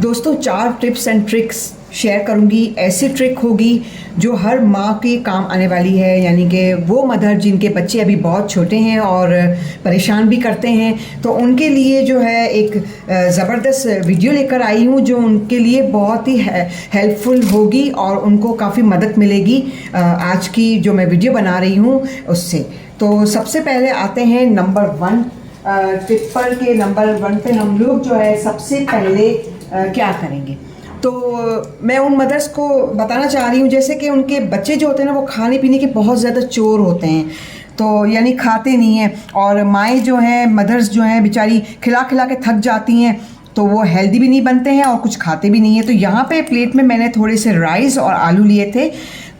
दोस्तों 4 tips and tricks share करूंगी। ऐसी ट्रिक होगी जो हर माँ के काम आने वाली है, यानी कि वो मदर जिनके बच्चे अभी बहुत छोटे हैं और परेशान भी करते हैं, तो उनके लिए जो है एक ज़बरदस्त वीडियो लेकर आई हूँ जो उनके लिए बहुत ही हेल्पफुल होगी और उनको काफ़ी मदद मिलेगी आज की जो मैं वीडियो बना रही हूँ उससे। तो सबसे पहले आते हैं नंबर 1 टिप्पर के नंबर 1 पे। हम लोग जो है सबसे पहले क्या करेंगे, तो मैं उन मदर्स को बताना चाह रही हूँ जैसे कि उनके बच्चे जो होते हैं ना वो खाने पीने के बहुत ज़्यादा चोर होते हैं, तो यानी खाते नहीं हैं, और माएँ जो हैं मदर्स जो हैं बेचारी खिला खिला के थक जाती हैं, तो वो हेल्दी भी नहीं बनते हैं और कुछ खाते भी नहीं हैं। तो यहाँ पे प्लेट में मैंने थोड़े से राइस और आलू लिए थे,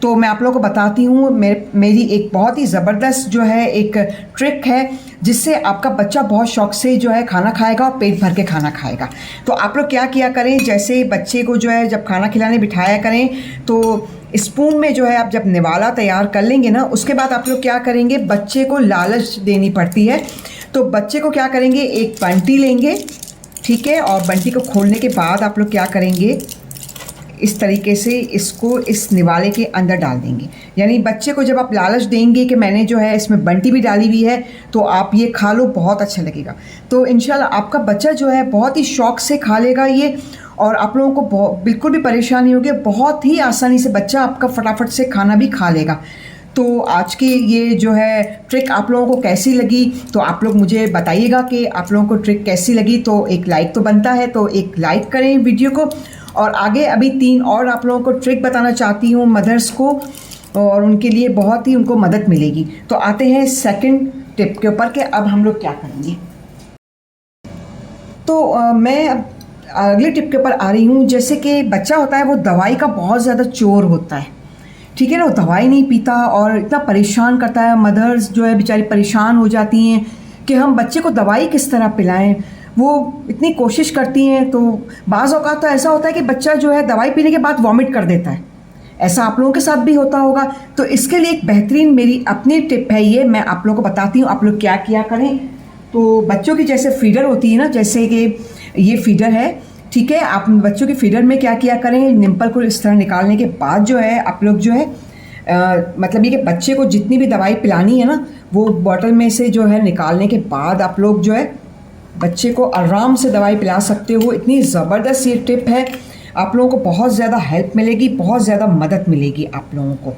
तो मैं आप लोगों को बताती हूँ मेरी एक बहुत ही ज़बरदस्त जो है एक ट्रिक है जिससे आपका बच्चा बहुत शौक से जो है खाना खाएगा और पेट भर के खाना खाएगा। तो आप लोग क्या किया करें, जैसे बच्चे को जो है जब खाना खिलाने बिठाया करें तो स्पून में जो है आप जब निवाला तैयार कर लेंगे ना, उसके बाद आप लोग क्या करेंगे, बच्चे को लालच देनी पड़ती है। तो बच्चे को क्या करेंगे, एक बंटी लेंगे, ठीक है, और बंटी को खोलने के बाद आप लोग क्या करेंगे, इस तरीके से इसको इस निवाले के अंदर डाल देंगे। यानी बच्चे को जब आप लालच देंगे कि मैंने जो है इसमें बंटी भी डाली हुई है तो आप ये खा लो, बहुत अच्छा लगेगा। तो इंशाल्लाह आपका बच्चा जो है बहुत ही शौक़ से खा लेगा ये, और आप लोगों को बिल्कुल भी परेशानी होगी, बहुत ही आसानी से बच्चा आपका फटाफट से खाना भी खा लेगा। तो आज की ये जो है ट्रिक आप लोगों को कैसी लगी, तो आप लोग मुझे बताइएगा कि आप लोगों को ट्रिक कैसी लगी। तो एक लाइक तो बनता है, तो एक लाइक करें वीडियो को, और आगे अभी 3 और आप लोगों को ट्रिक बताना चाहती हूँ मदर्स को, और उनके लिए बहुत ही उनको मदद मिलेगी। तो आते हैं सेकंड टिप के ऊपर कि अब हम लोग क्या करेंगे। तो मैं अब अगले टिप के ऊपर आ रही हूँ। जैसे कि बच्चा होता है वो दवाई का बहुत ज़्यादा चोर होता है, ठीक है ना, वो दवाई नहीं पीता और इतना परेशान करता है। मदर्स जो है बेचारी परेशान हो जाती हैं कि हम बच्चे को दवाई किस तरह पिलाएं, वो इतनी कोशिश करती हैं। तो बाज़ औक़ात तो ऐसा होता है कि बच्चा जो है दवाई पीने के बाद वॉमिट कर देता है, ऐसा आप लोगों के साथ भी होता होगा। तो इसके लिए एक बेहतरीन मेरी अपनी टिप है, ये मैं आप लोगों को बताती हूँ आप लोग क्या किया करें। तो बच्चों की जैसे फीडर होती है ना, जैसे कि ये फीडर है, ठीक है, आप बच्चों के फीडर में क्या किया करें, निम्पल को इस तरह निकालने के बाद जो है आप लोग जो है मतलब ये कि बच्चे को जितनी भी दवाई पिलानी है ना, वो बॉटल में से जो है निकालने के बाद आप लोग जो है बच्चे को आराम से दवाई पिला सकते हो। इतनी ज़बरदस्त ये टिप है, आप लोगों को बहुत ज़्यादा हेल्प मिलेगी, बहुत ज़्यादा मदद मिलेगी आप लोगों को।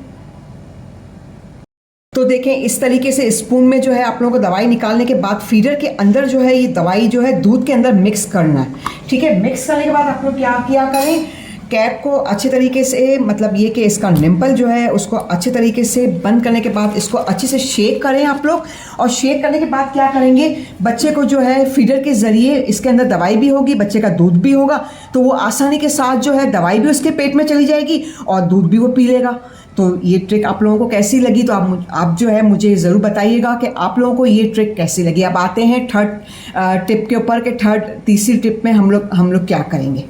तो देखें इस तरीके से स्पून में जो है आप लोगों को दवाई निकालने के बाद फीडर के अंदर जो है ये दवाई जो है दूध के अंदर मिक्स करना है, ठीक है। मिक्स करने के बाद आप लोग क्या किया करें, कैप को अच्छे तरीके से, मतलब ये कि इसका निम्पल जो है उसको अच्छे तरीके से बंद करने के बाद इसको अच्छे से शेक करें आप लोग। और शेक करने के बाद क्या करेंगे, बच्चे को जो है फीडर के ज़रिए इसके अंदर दवाई भी होगी, बच्चे का दूध भी होगा, तो वो आसानी के साथ जो है दवाई भी उसके पेट में चली जाएगी और दूध भी वो पी लेगा। तो ये ट्रिक आप लोगों को कैसी लगी, तो आप जो है मुझे ज़रूर बताइएगा कि आप लोगों को ये ट्रिक कैसी लगी। अब आते हैं थर्ड टिप के ऊपर कि तीसरी टिप में हम लोग क्या करेंगे।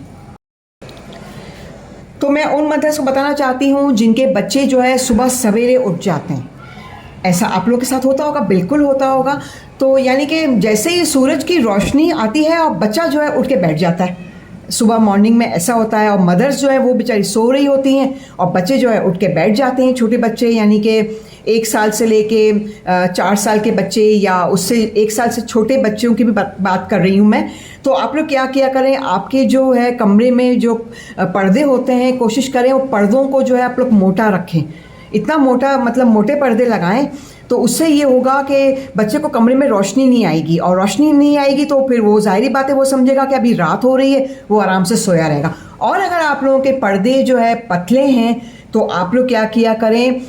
तो मैं उन मदर्स को बताना चाहती हूँ जिनके बच्चे जो है सुबह सवेरे उठ जाते हैं। ऐसा आप लोग के साथ होता होगा, बिल्कुल होता होगा। तो यानी कि जैसे ही सूरज की रोशनी आती है और बच्चा जो है उठ के बैठ जाता है, सुबह मॉर्निंग में ऐसा होता है, और मदर्स जो है वो बेचारी सो रही होती हैं और बच्चे जो है उठ के बैठ जाते हैं। छोटे बच्चे यानी कि 1 साल से लेके 4 साल के बच्चे या उससे 1 साल से छोटे बच्चों की भी बात कर रही हूँ मैं। तो आप लोग क्या किया करें, आपके जो है कमरे में जो पर्दे होते हैं, कोशिश करें वो पर्दों को जो है आप लोग मोटा रखें, इतना मोटा मतलब मोटे पर्दे लगाएं। तो उससे ये होगा कि बच्चे को कमरे में रोशनी नहीं आएगी, और रोशनी नहीं आएगी तो फिर वो ज़ाहिरी बात है वो समझेगा कि अभी रात हो रही है, वो आराम से सोया रहेगा। और अगर आप लोगों के पर्दे जो है पतले हैं तो आप लोग क्या किया करें,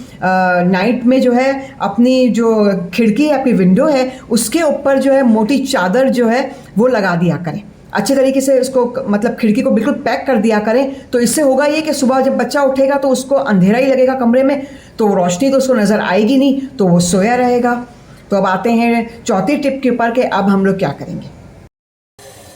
नाइट में जो है अपनी जो खिड़की है, आपकी विंडो है, उसके ऊपर जो है मोटी चादर जो है वो लगा दिया करें, अच्छे तरीके से उसको मतलब खिड़की को बिल्कुल पैक कर दिया करें। तो इससे होगा ये कि सुबह जब बच्चा उठेगा तो उसको अंधेरा ही लगेगा कमरे में, तो रोशनी तो उसको नज़र आएगी नहीं, तो वो सोया रहेगा। तो अब आते हैं चौथी टिप के ऊपर कि अब हम लोग क्या करेंगे।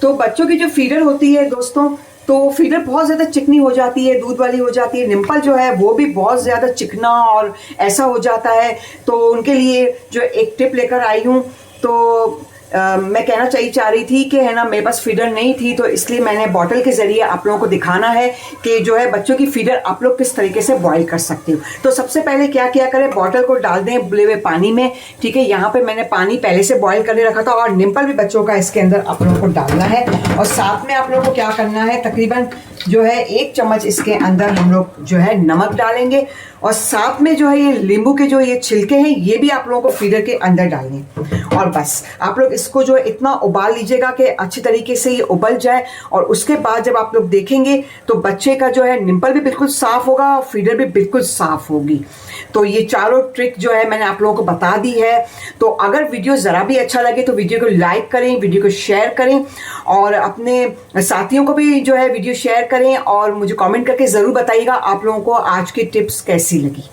तो बच्चों की जो फीडर होती है दोस्तों, तो फीडर बहुत ज़्यादा चिकनी हो जाती है, दूध वाली हो जाती है, निम्पल जो है वो भी बहुत ज़्यादा चिकना और ऐसा हो जाता है। तो उनके लिए जो एक टिप लेकर आई हूँ, तो मैं कहना चाह रही थी कि है ना, मेरे पास फीडर नहीं थी, तो इसलिए मैंने बॉटल के ज़रिए आप लोगों को दिखाना है कि जो है बच्चों की फीडर आप लोग किस तरीके से बॉईल कर सकते हो। तो सबसे पहले क्या किया करें, बॉटल को डाल दें उबले हुए पानी में। ठीक है, यहाँ पे मैंने पानी पहले से बॉईल करके रखा था, और निम्पल भी बच्चों का इसके अंदर आप लोगों को डालना है। और साथ में आप लोगों को क्या करना है, तकरीबन जो है 1 चम्मच इसके अंदर हम लोग जो है नमक डालेंगे, और साथ में जो है ये नींबू के जो ये छिलके हैं ये भी आप लोगों को फीडर के अंदर डालने। और बस आप लोग इसको जो है इतना उबाल लीजिएगा कि अच्छी तरीके से ये उबल जाए। और उसके बाद जब आप लोग देखेंगे तो बच्चे का जो है निम्पल भी बिल्कुल साफ होगा और फीडर भी बिल्कुल साफ होगी। तो ये चारों ट्रिक जो है मैंने आप लोगों को बता दी है। तो अगर वीडियो ज़रा भी अच्छा लगे तो वीडियो को लाइक करें, वीडियो को शेयर करें, और अपने साथियों को भी जो है वीडियो शेयर करें, और मुझे कमेंट करके ज़रूर बताइएगा आप लोगों को आज की टिप्स कैसी लगी।